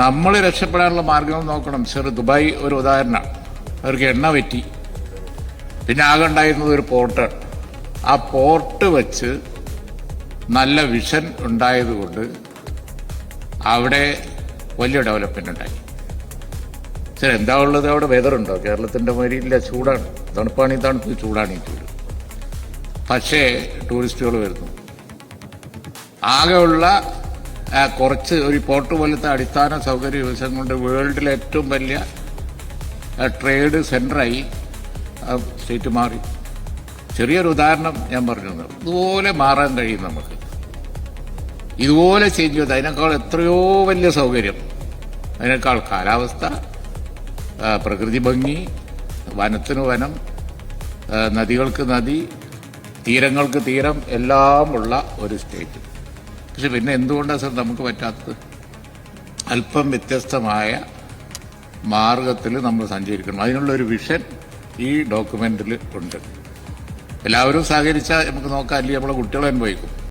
നമ്മൾ രക്ഷപ്പെടാനുള്ള മാർഗങ്ങൾ നോക്കണം. ദുബായ് ഒരു ഉദാഹരണമാണ്. അവർക്ക് എണ്ണ പറ്റി, പിന്നെ ആകെ ഉണ്ടായിരുന്നത് ഒരു പോർട്ടാണ്. ആ പോർട്ട് വെച്ച് നല്ല വിഷൻ ഉണ്ടായതുകൊണ്ട് അവിടെ വലിയ ഡെവലപ്മെന്റ് ഉണ്ടായി. ശരി, എന്താ ഉള്ളത് അവിടെ? വെതറുണ്ടോ? കേരളത്തിന്റെ മാതിരി ഇല്ല, ചൂടാണ്. തണുപ്പാണ് ഈ തണുപ്പ്, ചൂടാണ് ഈ ചൂട്. പക്ഷേ ടൂറിസ്റ്റുകൾ വരുന്നു. ആകെയുള്ള കുറച്ച് ഒരു പോർട്ട് പോലത്തെ അടിസ്ഥാന സൗകര്യ വികസനം കൊണ്ട് വേൾഡിലെ ഏറ്റവും വലിയ ട്രേഡ് സെന്ററായി സ്റ്റേറ്റ് മാറി. ചെറിയൊരു ഉദാഹരണം ഞാൻ പറഞ്ഞു. ഇതുപോലെ മാറാൻ കഴിയും നമുക്ക്. ഇതുപോലെ ചേഞ്ച് ചെയ്ത് അതിനേക്കാൾ എത്രയോ വലിയ സൗകര്യം, അതിനേക്കാൾ കാലാവസ്ഥ, പ്രകൃതി ഭംഗി, വനത്തിന് വനം, നദികൾക്ക് നദി, തീരങ്ങൾക്ക് തീരം, എല്ലാമുള്ള ഒരു സ്റ്റേറ്റ്. പക്ഷെ പിന്നെ എന്തുകൊണ്ടാണ് സർ നമുക്ക് പറ്റാത്തത്? അല്പം വ്യത്യസ്തമായ മാർഗത്തിൽ നമ്മൾ സഞ്ചരിക്കണം. അതിനുള്ളൊരു വിഷൻ ഈ ഡോക്യുമെന്റിൽ ഉണ്ട്. എല്ലാവരും സഹകരിച്ചാൽ നമുക്ക് നോക്കാം, അല്ലെങ്കിൽ നമ്മളെ കുട്ടികളെ അനുഭവിക്കും.